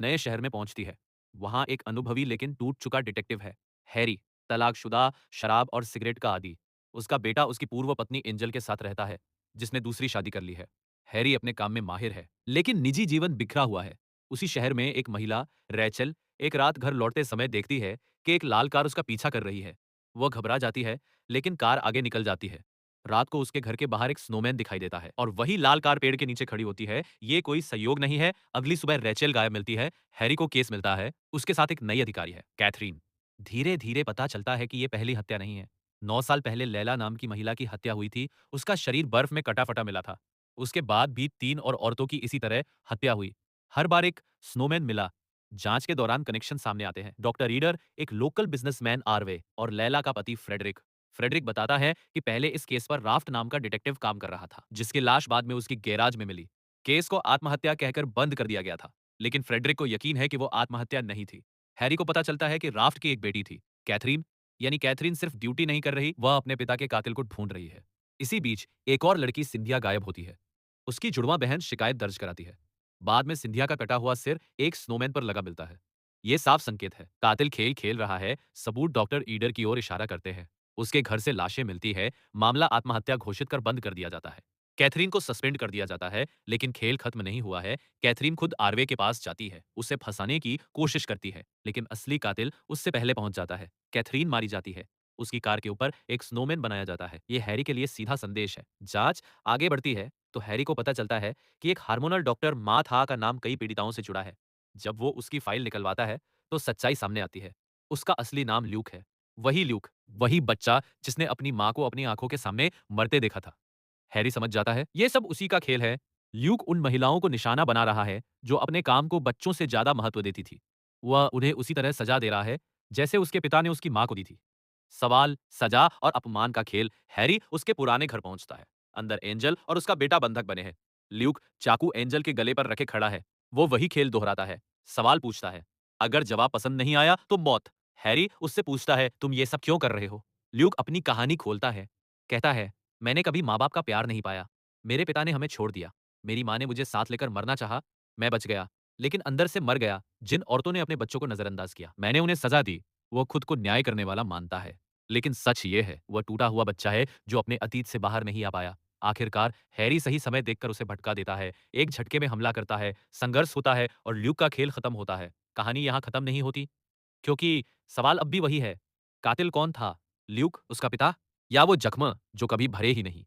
नए शहर में पहुंचती है। वहां एक अनुभवी लेकिन टूट चुका डिटेक्टिव है, हैरी, तलाकशुदा, शराब और सिगरेट का आदी। उसका बेटा उसकी पूर्व पत्नी एंजल के साथ रहता है, जिसने दूसरी शादी कर ली है। हैरी अपने काम में माहिर है, लेकिन निजी जीवन बिखरा हुआ है। उसी शहर में एक महिला, रैचल, एक रात घर लौटते समय देखती है कि एक लाल कार उसका पीछा कर रही है। वह घबरा जाती है, लेकिन कार आगे निकल जाती है। रात को उसके घर के बाहर एक स्नोमैन दिखाई देता है और वही लाल कार पेड़ के नीचे खड़ी होती है। ये कोई संयोग नहीं है। अगली सुबह रैचेल गायब मिलती है। हैरी को केस मिलता है। उसके साथ एक नई अधिकारी है, कैथरीन। धीरे धीरे पता चलता है कि ये पहली हत्या नहीं है। 9 साल पहले लैला नाम की महिला की हत्या हुई थी। उसका शरीर बर्फ में कटा फटा मिला था। उसके बाद भी 3 और औरतों की इसी तरह हत्या हुई। हर बार एक स्नोमैन मिला। जांच के दौरान कनेक्शन सामने आते हैं। डॉक्टर रीडर, एक लोकल बिजनेसमैन आरवे और लैला का पति फ्रेडरिक। फ्रेडरिक बताता है कि पहले इस केस पर राफ्ट नाम का डिटेक्टिव काम कर रहा था, जिसकी लाश बाद में उसकी गैराज में मिली। केस को आत्महत्या कहकर बंद कर दिया गया था, लेकिन फ्रेडरिक को यकीन है कि वो आत्महत्या नहीं थी। हैरी को पता चलता है कि राफ्ट की एक बेटी थी, कैथरीन। यानी कैथरीन सिर्फ ड्यूटी नहीं कर रही, वह अपने पिता के कातिल को ढूंढ रही है। इसी बीच एक और लड़की सिंधिया गायब होती है। उसकी जुड़वा बहन शिकायत दर्ज कराती है। बाद में सिंधिया का कटा हुआ सिर एक स्नोमैन पर लगा मिलता है। ये साफ संकेत है, कातिल खेल खेल रहा है। सबूत डॉक्टर ईडर की ओर इशारा करते हैं। उसके घर से लाशें मिलती है। मामला आत्महत्या घोषित कर बंद कर दिया जाता है। कैथरीन को सस्पेंड कर दिया जाता है, लेकिन खेल खत्म नहीं हुआ है। कैथरीन खुद आरवे के पास जाती है, उसे फंसाने की कोशिश करती है, लेकिन असली कातिल उससे पहले पहुंच जाता है। कैथरीन मारी जाती है। उसकी कार के ऊपर एक स्नोमैन बनाया जाता है। ये हैरी के लिए सीधा संदेश है। जांच आगे बढ़ती है तो हैरी को पता चलता है कि एक हार्मोनल डॉक्टर मा था का नाम कई पीड़िताओं से जुड़ा है। जब वो उसकी फाइल निकलवाता है तो सच्चाई सामने आती है। उसका असली नाम ल्यूक है। वही ल्यूक, वही बच्चा जिसने अपनी माँ को अपनी आंखों के सामने मरते देखा था। हैरी समझ जाता है ये सब उसी का खेल है। ल्यूक उन महिलाओं को निशाना बना रहा है जो अपने काम को बच्चों से ज्यादा महत्व देती थी। वह उन्हें उसी तरह सजा दे रहा है जैसे उसके पिता ने उसकी माँ को दी थी। सवाल, सजा और अपमान का खेल। हैरी उसके पुराने घर पहुंचता है। अंदर एंजल और उसका बेटा बंधक बने हैं। ल्यूक चाकू एंजल के गले पर रखे खड़ा है। वो वही खेल दोहराता है। सवाल पूछता है, अगर जवाब पसंद नहीं आया तो मौत। हैरी उससे पूछता है, तुम ये सब क्यों कर रहे हो? ल्यूक अपनी कहानी खोलता है। कहता है, मैंने कभी माँ बाप का प्यार नहीं पाया। मेरे पिता ने हमें छोड़ दिया। मेरी माँ ने मुझे साथ लेकर मरना चाहा। मैं बच गया, लेकिन अंदर से मर गया। जिन औरतों ने अपने बच्चों को नजरअंदाज किया, मैंने उन्हें सजा दी। वो खुद को न्याय करने वाला मानता है, लेकिन सच ये है, वह टूटा हुआ बच्चा है जो अपने अतीत से बाहर नहीं आ पाया। आखिरकार हैरी सही समय देखकर उसे भटका देता है, एक झटके में हमला करता है, संघर्ष होता है और ल्यूक का खेल खत्म होता है। कहानी यहाँ खत्म नहीं होती, क्योंकि सवाल अब भी वही है, कातिल कौन था? ल्यूक, उसका पिता, या वो जख्म जो कभी भरे ही नहीं?